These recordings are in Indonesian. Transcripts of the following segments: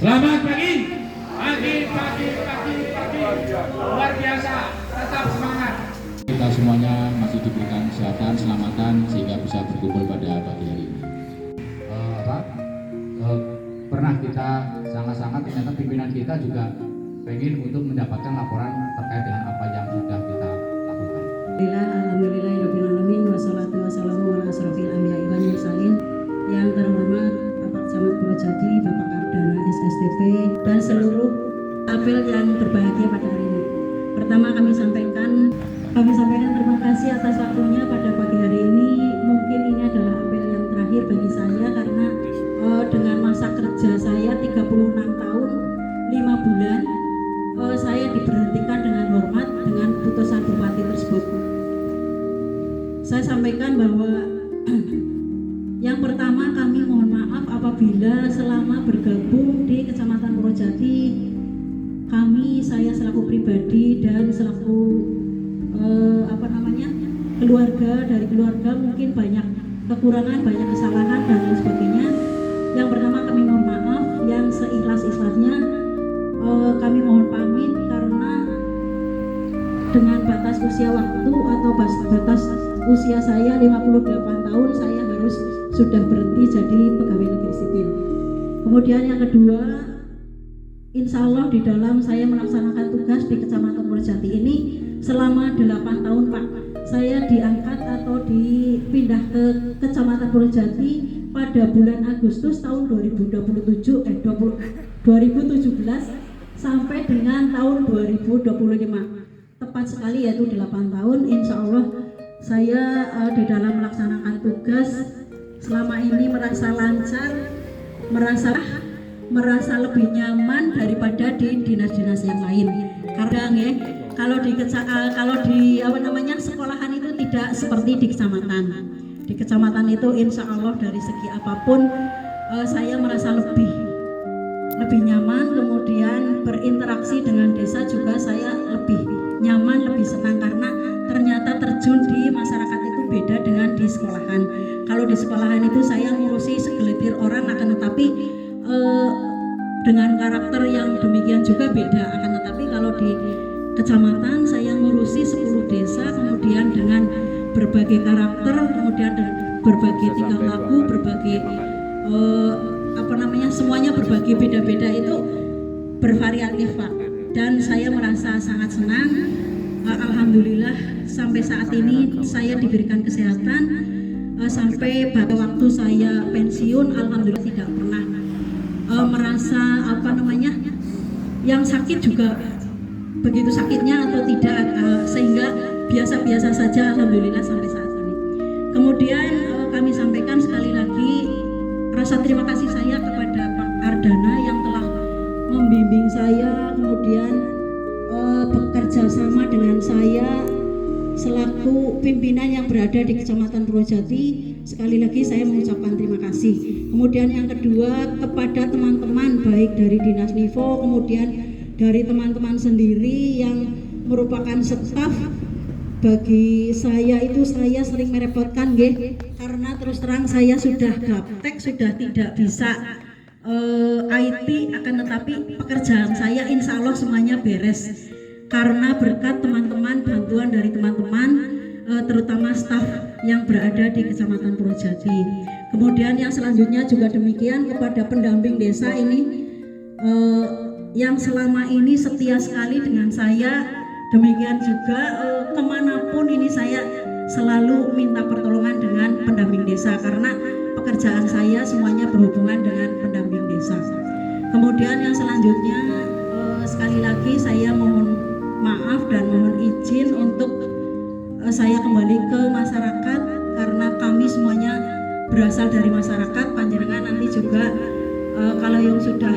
Selamat pagi. Pagi. Luar biasa. Tetap semangat. Kita semuanya masih diberikan kesehatan, keselamatan sehingga bisa berkumpul pada pagi hari ini. Pernah kita sangat-sangat ternyata pimpinan kita juga pengen untuk mendapatkan laporan terkait dengan apa yang sudah kita lakukan. Alhamdulillahirrahmanirrahim. Wassalatu wassalamu ala asrofil anbiya'i wal mursalin. Yang terhormat Bapak Camat Purwojati, Bapak Kardana SSTP, dan seluruh apel yang berbahagia pada hari ini. Pertama kami sampaikan terima kasih atas waktunya pada pagi hari ini. Mungkin ini adalah apel yang terakhir bagi saya karena dengan masa kerja saya 36 tahun 5 bulan saya diberhentikan dengan hormat dengan putusan Bupati tersebut. Saya sampaikan bahwa yang pertama kami mohon maaf apabila selama bergabung di Kecamatan Purwojati saya selaku pribadi dan selaku dari keluarga mungkin banyak kekurangan, banyak kesalahan dan lain sebagainya. Yang pertama kami mohon maaf, yang seikhlas-ikhlasnya kami mohon pamit karena dengan batas usia waktu atau batas usia saya 58 tahun saya harus sudah berhenti jadi pegawai negeri sipil. Kemudian yang kedua, insya Allah di dalam saya melaksanakan tugas di Kecamatan Purwojati ini selama 8 tahun Pak, saya diangkat atau dipindah ke Kecamatan Purwojati pada bulan Agustus tahun 2017 sampai dengan tahun 2025. Tepat sekali yaitu 8 tahun. Insya Allah saya di dalam melaksanakan tugas selama ini merasa lancar, merasa lebih nyaman daripada di dinas-dinas yang lain. Karena kalau di sekolahan itu tidak seperti di kecamatan. Di kecamatan itu insya Allah dari segi apapun saya merasa lebih nyaman, kemudian berinteraksi dengan desa juga saya lebih nyaman, lebih senang karena ternyata terjun di masyarakat itu beda dengan di sekolahan. Kalau di sekolahan itu saya ngurusi segelintir orang, akan tetapi dengan karakter yang demikian juga beda. Akan tetapi kalau di kecamatan saya ngurusi 10 desa, kemudian dengan berbagai karakter, kemudian dengan berbagai tingkah laku, berbagai semuanya berbagi beda-beda, itu bervariatif Pak, dan saya merasa sangat senang. Alhamdulillah sampai saat ini saya diberikan kesehatan sampai pada waktu saya pensiun, alhamdulillah tidak pernah merasa yang sakit juga begitu sakitnya atau tidak, sehingga biasa-biasa saja alhamdulillah sampai saat ini. Kemudian kami sampaikan sekali lagi rasa terima kasih saya kepada Pak Ardana yang telah membimbing saya, kemudian bekerja sama dengan saya selaku pimpinan yang berada di Kecamatan Purwojati. Sekali lagi saya mengucapkan terima kasih. Kemudian yang kedua, kepada teman-teman baik dari Dinas Nivo, kemudian dari teman-teman sendiri yang merupakan staf. Bagi saya itu saya sering merepotkan karena terus terang saya sudah gaptek, sudah tidak bisa IT, akan tetapi pekerjaan saya insya Allah semuanya beres karena berkat teman-teman, bantuan dari teman-teman, terutama staf yang berada di Kecamatan Purwojati. Kemudian yang selanjutnya juga demikian kepada pendamping desa ini yang selama ini setia sekali dengan saya. Demikian juga kemanapun ini saya selalu minta pertolongan dengan pendamping desa karena pekerjaan saya semuanya berhubungan dengan pendamping desa. Kemudian yang selanjutnya sekali lagi saya mohon maaf dan mohon izin untuk saya kembali ke masyarakat karena kami semuanya berasal dari masyarakat. Panjenengan nanti juga kalau yang sudah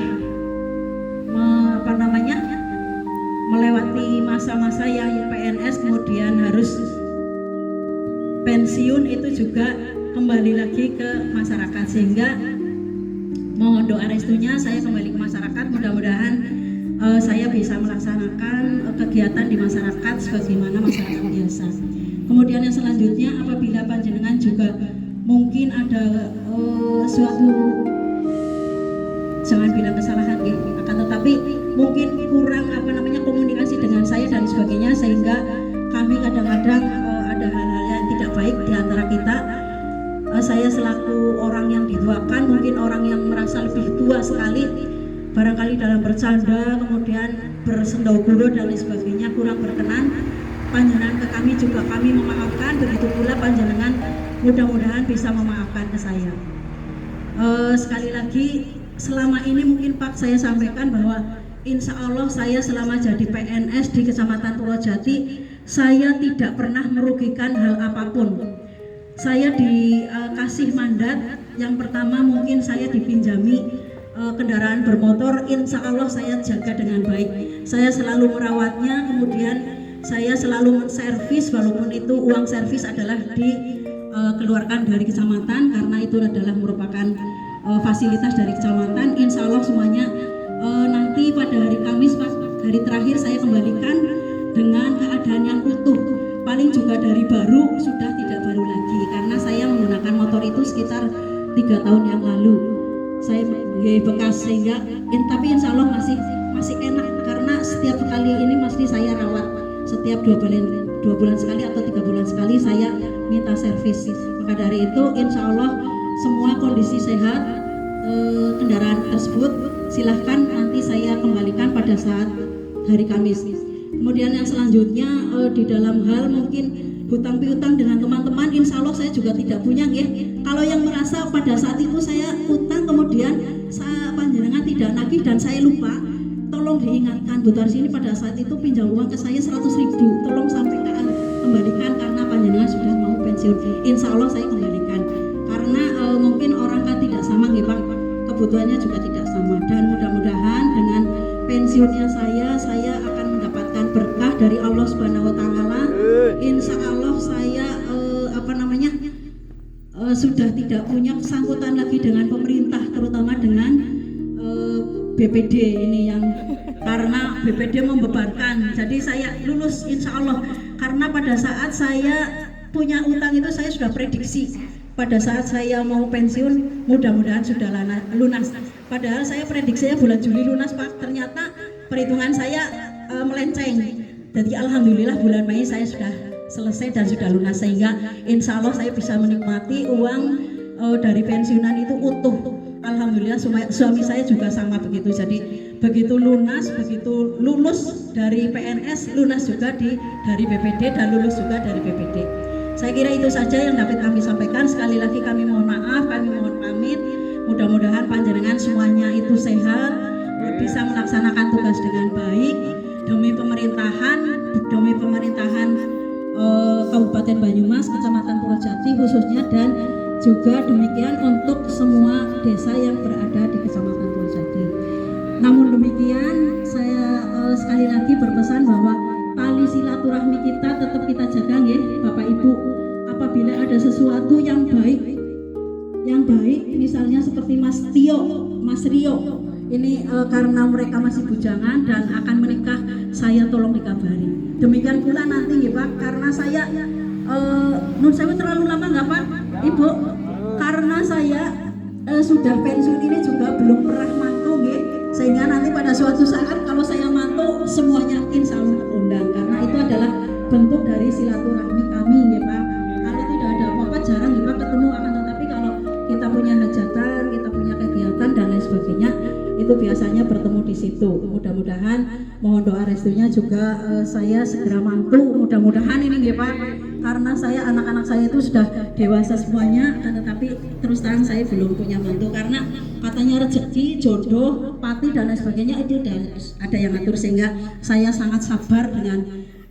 melewati masa-masa yang PNS kemudian harus pensiun, itu juga kembali lagi ke masyarakat, sehingga mohon doa restunya saya kembali ke masyarakat. Mudah-mudahan saya bisa melaksanakan kegiatan di masyarakat sebagaimana masyarakat biasa. Kemudian yang selanjutnya, apabila panjenengan juga mungkin ada suatu jangan bilang kesalahan nggih, akan tetapi mungkin kurang komunikasi dengan saya dan sebagainya, sehingga kami kadang-kadang ada hal-hal yang tidak baik di antara kita. Saya selaku orang yang dituakan, mungkin orang yang merasa lebih tua sekali, barangkali dalam bercanda kemudian bersendau-gurau dan lain sebagainya kurang berkenan. Panjenengan ke kami juga kami memaafkan, begitu pula panjenengan mudah-mudahan bisa memaafkan ke saya. Sekali lagi, selama ini mungkin Pak saya sampaikan bahwa insya Allah saya selama jadi PNS di Kecamatan Purwojati, saya tidak pernah merugikan hal apapun. Saya dikasih mandat, yang pertama mungkin saya dipinjami kendaraan bermotor, insya Allah saya jaga dengan baik. Saya selalu merawatnya, kemudian saya selalu menservis, walaupun itu uang servis adalah dikeluarkan dari kecamatan, karena itu adalah merupakan fasilitas dari kecamatan. Insya Allah semuanya nanti pada hari Kamis, Pak, hari terakhir saya kembalikan dengan keadaan yang utuh. Paling juga dari baru sudah tidak baru lagi, karena saya menggunakan motor itu sekitar 3 tahun yang lalu. Saya bekas, sehingga tapi insya Allah masih enak, karena setiap kali ini mesti saya rawat setiap 2 bulan sekali atau 3 bulan sekali saya minta servis. Maka dari itu insya Allah semua kondisi sehat kendaraan tersebut, silahkan nanti saya kembalikan pada saat hari Kamis. Kemudian yang selanjutnya di dalam hal mungkin hutang piutang dengan teman-teman, insya Allah saya juga tidak punya ya. Kalau yang merasa pada saat itu saya utang kemudian saya panjenengan tidak nagih dan saya lupa, tolong diingatkan Bu Tarsini pada saat itu pinjam uang ke saya 100.000, tolong sampaikan kembalikan karena panjenengan sudah mau pensiun. Insya Allah saya kembalikan, karena mungkin orang kan tidak sama ya Pak, kebutuhannya juga tidak sama, dan mudah-mudahan dengan pensiunnya saya akan mendapatkan berkah dari Allah Subhanahu wa taala. Insya Allah saya sudah tidak punya kesangkutan lagi dengan pemerintah, terutama dengan BPD ini, yang karena BPD membebankan. Jadi saya lulus insya Allah, karena pada saat saya punya utang itu saya sudah prediksi pada saat saya mau pensiun mudah-mudahan sudah lunas. Padahal saya prediksinya bulan Juli lunas Pak, ternyata perhitungan saya melenceng. Jadi alhamdulillah bulan Mei saya sudah selesai dan sudah lunas, sehingga insya Allah saya bisa menikmati uang dari pensiunan itu utuh. Alhamdulillah suami saya juga sama begitu. Jadi begitu lunas, begitu lulus dari PNS, lunas juga dari BPD dan lulus juga dari BPD. Saya kira itu saja yang dapat kami sampaikan. Sekali lagi kami mohon maaf, kami mohon pamit. Mudah-mudahan panjenengan semuanya itu sehat, bisa melaksanakan tugas dengan baik demi pemerintahan Kabupaten Banyumas, Kecamatan Purwojati khususnya, dan juga demikian untuk semua desa yang berada di Kecamatan Purwojati. Namun demikian saya sekali lagi berpesan bahwa tali silaturahmi kita tetap kita jaga ya Bapak Ibu. Apabila ada sesuatu yang baik misalnya seperti Mas Rio ini karena mereka masih bujangan dan akan menikah, saya tolong dikabari. Demikian pula nanti ya Pak, karena saya nun sewu terlalu lama nggak Pak Ibu, karena saya sudah pensiun ini juga belum pernah mantu ya, sehingga nanti pada suatu saat kalau saya mantu semuanya insya Allah undang, karena itu adalah bentuk dari silaturahmi kami ya Pak. Kalau tidak ada apa-apa jarang ya Pak ketemu, akan tetapi kalau kita punya hajatan, kita punya kegiatan dan lain sebagainya, itu biasanya bertemu di situ. Mudah-mudahan mohon doa restunya juga saya segera mantu, mudah-mudahan ini ya Pak, karena anak-anak saya itu sudah dewasa semuanya, tetapi terus terang saya belum punya mantu, karena katanya rezeki, jodoh, pati dan lain sebagainya itu ada yang ngatur, sehingga saya sangat sabar dengan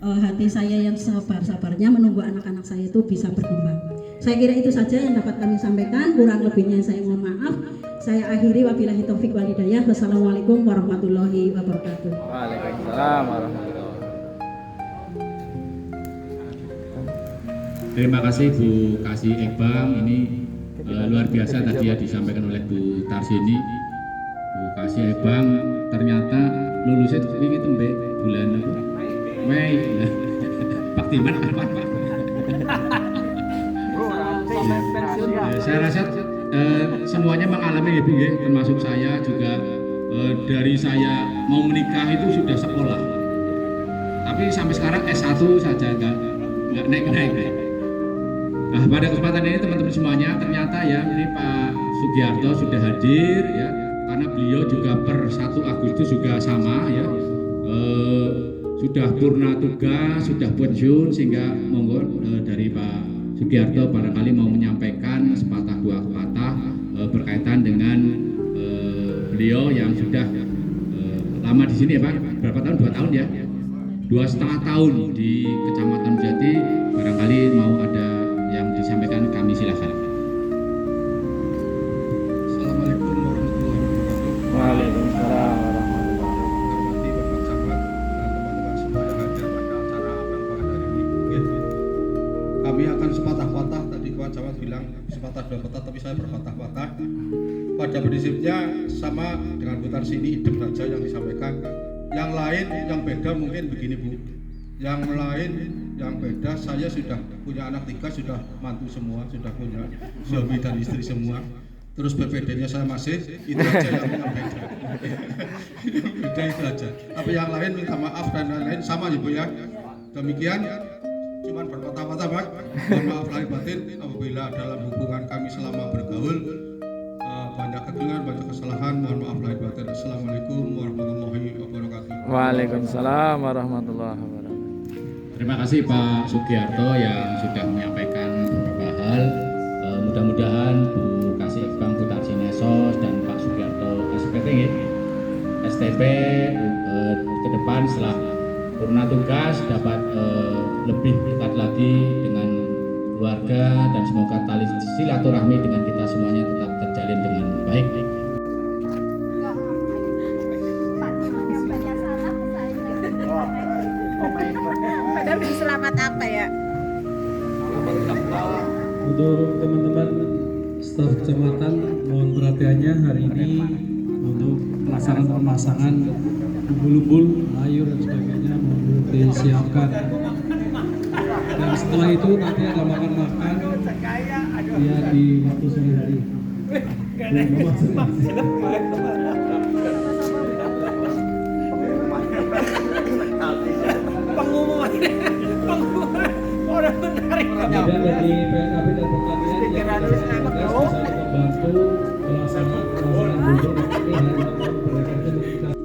hati saya yang sabar-sabarnya menunggu anak-anak saya itu bisa berkembang. Saya kira itu saja yang dapat kami sampaikan, kurang lebihnya saya mohon maaf. Saya akhiri, wabillahi taufik wal hidayah. Wassalamualaikum warahmatullahi wabarakatuh. Waalaikumsalam warahmatullahi wabarakatuh. Terima kasih Bu Kasih Ekbang, ini luar biasa tadi ya disampaikan oleh Bu Tarsini. Bu Kasih Ekbang ternyata lulusnya ini tembe bulan Mei. Pak Timan apa Pak? Saya rasa semuanya mengalami ya Bu ya, termasuk saya juga dari saya mau menikah itu sudah sekolah. Tapi sampai sekarang S1 saja nggak naik. Nah, pada kesempatan ini teman-teman semuanya ternyata ya ini Pak Sugiarto sudah hadir ya, karena beliau juga per 1 Agustus juga sama ya, sudah purna tugas, sudah pensiun, sehingga monggo dari Pak Sugiarto barangkali mau menyampaikan sepatah dua patah berkaitan dengan beliau yang sudah lama di sini ya Pak, berapa tahun? 2 tahun ya, 2,5 tahun di Kecamatan Jati. Barangkali mau ada yang disampaikan, kami silakan. Assalamualaikum warahmatullahi wabarakatuh. Waalaikumsalam warahmatullahi Hormati Bapak Camat dan teman-teman semua yang hadir pada acara Abang Pangan hari ini. Kami akan sepatah-patah, tadi Pak Camat bilang sepatah dua patah, tapi saya berpatah-patah. Pada prinsipnya sama dengan putar sini, idem saja yang disampaikan. Yang lain, yang beda mungkin begini Bu. Yang lain, yang beda, saya sudah punya anak 3, sudah mantu semua, sudah punya suami dan istri semua. Terus BPD-nya saya masih, itu aja yang beda. Beda itu aja. Tapi yang lain minta maaf dan lain-lain sama ya Bu ya. Demikian, cuman berpatah-patah Pak. Mohon maaf lahir batin apabila dalam hubungan kami selama bergaul banyak kekeliruan, banyak kesalahan. Mohon maaf lahir batin. Assalamualaikum warahmatullahi wabarakatuh. Waalaikumsalam warahmatullahi wabarakatuh. Terima kasih Pak Sugiarto yang sudah menyampaikan beberapa hal. Mudah-mudahan Bu Kasih Ekbang Putarji Nesos dan Pak Sugiarto STP ke depan setelah purna tugas dapat lebih dekat lagi dengan keluarga, dan semoga tali silaturahmi dengan kita semuanya tetap terjalin dengan baik. Padahal selamat apa ya? Untuk teman-teman staf kecamatan, mohon perhatiannya hari ini untuk pelaksanaan pemasangan umbul-umbul, layur dan sebagainya mohon disiapkan. Dan setelah itu nanti ada makan-makan ya di waktu sore hari. Kemudian dari PKP dan pertanian yang bisa membantu pelaksanaan budget nanti hari ini mereka